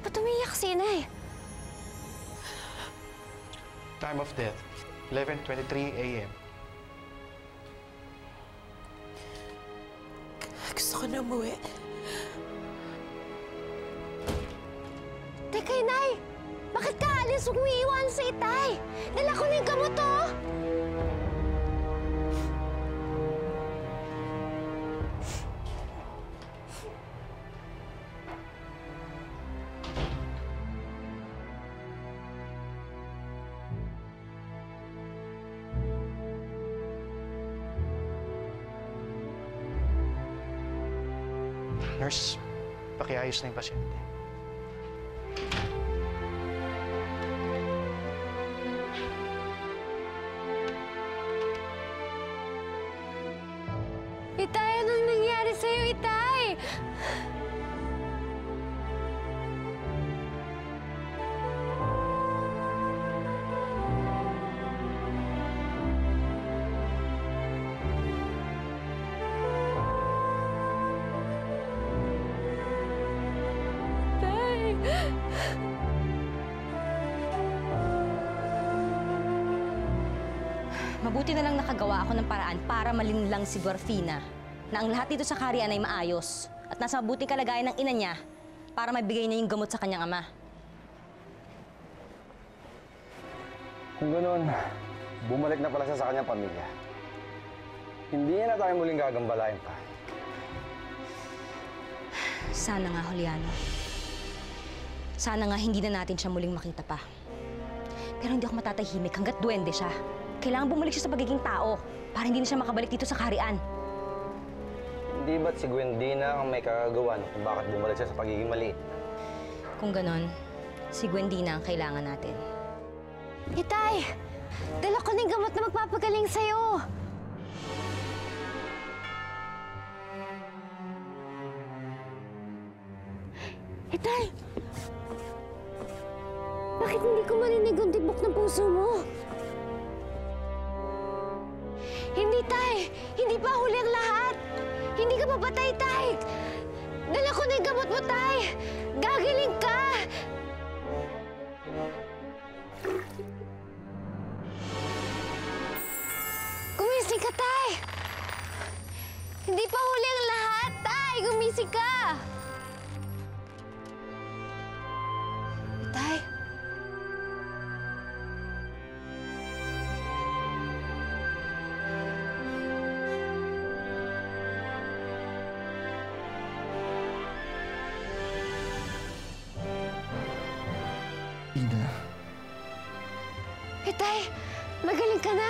Ba't umiiyak si inay? Time of death, 11:23 a.m. Gusto ko na umuwi. Teka, inay! Bakit ka alis? Huwag mo iiwan sa itay! Dala ko na yung gamot, oh! Nurse, pakiayos na yung pasyente. Itay, anong nangyari sa'yo, Itay? Mabuti na lang nakagawa ako ng paraan para malinlang si Dorfina na ang lahat dito sa kaharian ay maayos at nasa mabuting kalagayan ng ina niya para mabigay niya yung gamot sa kanyang ama. Kung ganoon, bumalik na pala siya sa kanyang pamilya. Hindi niya na tayo muling gagambalain pa. Sana nga, Juliano. Sana nga hindi na natin siya muling makita pa. Pero hindi ako matatahimik hanggat duwende siya. Kailangan bumalik siya sa pagiging tao para hindi na siya makabalik dito sa kaharian. Hindi ba't si Gwendina ang may kagagawan kung bakit bumalik siya sa pagiging maliit? Kung ganon, si Gwendina ang kailangan natin. Itay! Dala ko na yung gamot na magpapagaling sa'yo! Itay! Bakit hindi ko marinig ang tibok ng puso mo? Hindi, Tay! Hindi pa huli ang lahat! Hindi ka papatay, Tay! Dala ko na yung gamot mo, Tay! Gagaling ka! Gumising ka, Tay! Hindi pa huli ang lahat, Tay! Gumising ka! Tay? Ina. Itay, magaling ka na.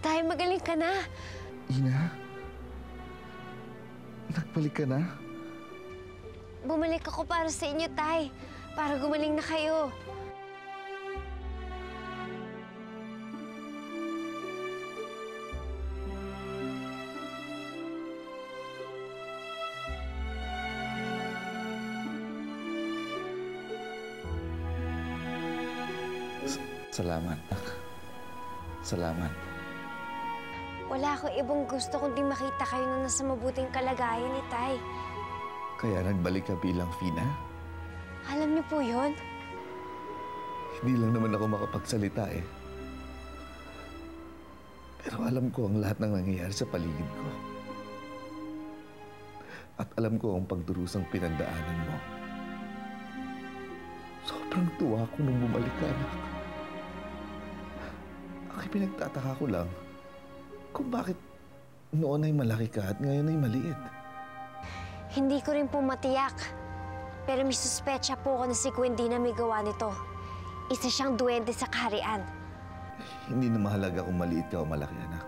Tay, magaling ka na. Ina? Nagbalik ka na? Bumalik ako para sa inyo, Tay. Para gumaling na kayo. Salamat. Salamat. Wala akong ibang gusto kundi makita kayo na nasa mabuting kalagayan ni Tay. Kaya nagbalik ka bilang Fina? Alam niyo po yun? Hindi lang naman ako makapagsalita eh. Pero alam ko ang lahat ng nangyayari sa paligid ko. At alam ko ang pagdurusang pinagdaanan mo. Sobrang tuwa ko nung bumalik ka, anak. Ang pinagtataka ko lang kung bakit noon ay malaki ka at ngayon ay maliit. Hindi ko rin po matiyak. Pero may suspecha po ako na si Gwendina may gawa nito. Isa siyang duwende sa kaharian. Hindi na mahalaga kung maliit ka o malaki, anak.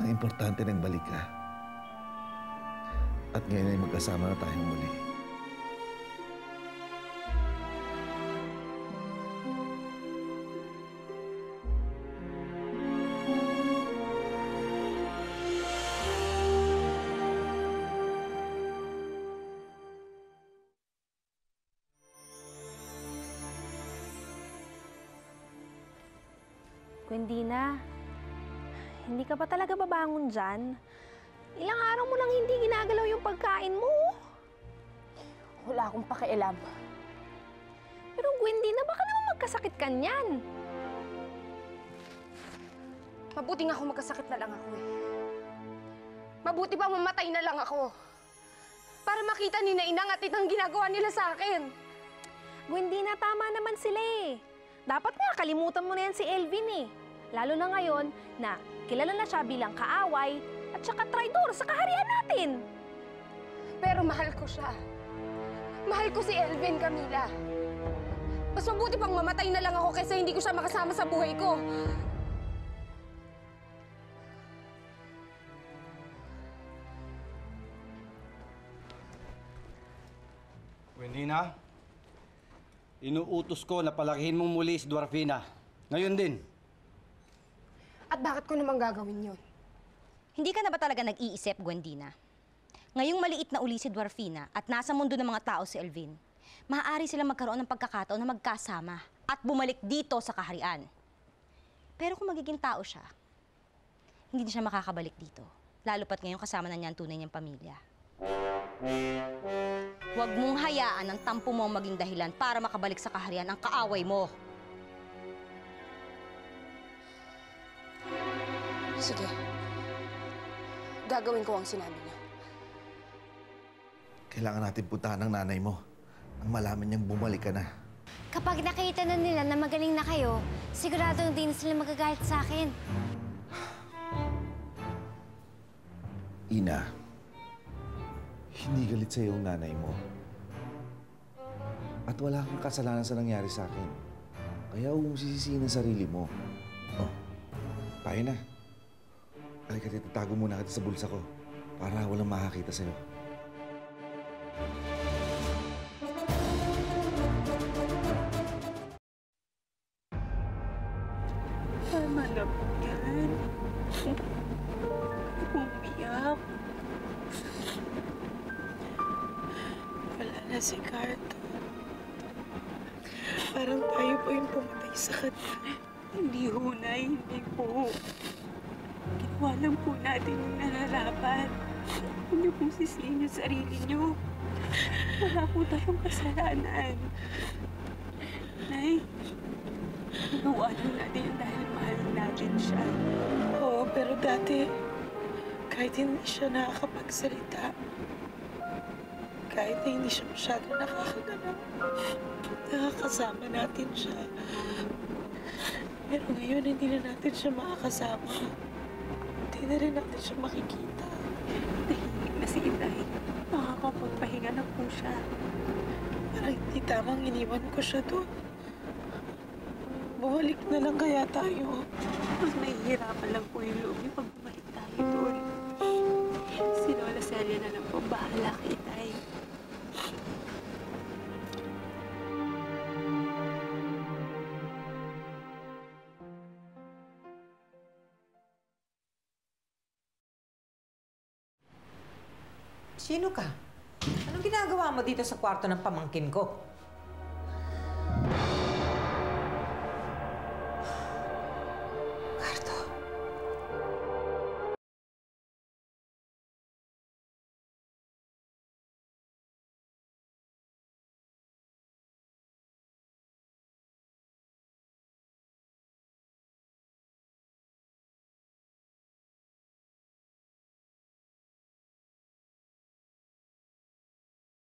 Ang importante nagbalik ka. At ngayon ay magkasama na tayong muli. Gwendina, Hindi ka ba talaga babangon dyan? Ilang araw mo lang hindi ginagalaw yung pagkain mo. Wala akong pakialam. Pero Gwendina, baka naman magkasakit ka niyan. Mabuti nga ako magkasakit na lang ako eh. Mabuti pa mamatay na lang ako. Para makita ni Nainang at Itang ginagawa nila sa akin. Gwendina, tama naman sila eh. Dapat nga kalimutan mo na yan si Elvin eh. Lalo na ngayon na kilala na siya bilang kaaway at saka traidor sa kaharian natin. Pero mahal ko siya. Mahal ko si Elvin, Camila. Mas mabuti pang mamatay na lang ako kaysa hindi ko siya makasama sa buhay ko. Gwendina, inuutos ko na palakihin mong muli si Dwarfina. Ngayon din. At bakit ko naman gagawin yun? Hindi ka na ba talaga nag-iisip, Gwendina? Ngayong maliit na uli si Dwarfina at nasa mundo ng mga tao si Elvin, maaari silang magkaroon ng pagkakataon na magkasama at bumalik dito sa kaharian. Pero kung magiging tao siya, hindi na siya makakabalik dito. Lalo pat ngayon kasama na niya ang tunay niyang pamilya. Huwag mong hayaan ang tampo mo maging dahilan para makabalik sa kaharian ang kaaway mo. Sige. Gagawin ko ang sinabi niya. Kailangan natin puntahan ng nanay mo. Ang malaman niyang bumalik ka na. Kapag nakita na nila na magaling na kayo, sigurado hindi na sila magagalit sa akin. Ina, hindi galit sa'yo ang nanay mo. At wala kang kasalanan sa nangyari sa akin. Kaya huwag mong sisisihin ang sarili mo. Oh, tayo na. Halika, titago muna kita sa bulsa ko para walang makakita sa'yo. Tama na po yan. Umiyak. Wala na si Carto. Parang tayo po yung pumatay sa kanya. Hindi ho, Nay. Hindi po. Ginawa lang po natin yung nararapat. Huwag niyo pong sisihin yung sarili niyo. Wala po tayong kasalanan. Nay, ginawa lang natin yung dahil mahal natin siya. Oo, pero dati, kahit hindi siya nakakapagsalita, kahit na hindi siya masyado nakakagalaw, nakakasama natin siya. Pero ngayon, hindi na natin siya makakasama. Hindi na rin natin siya makikita. Tahimik na si Itay. Makakapagpahinga na po siya. Parang hindi tamang iniwan ko siya doon. Bumalik na lang kaya tayo. Mas mahihirapan lang po yung loob niyo pag bumalik tayo doon. Si Lola Celia na lang po bahala kay Itay. Sino ka? Anong ginagawa mo dito sa kwarto ng pamangkin ko?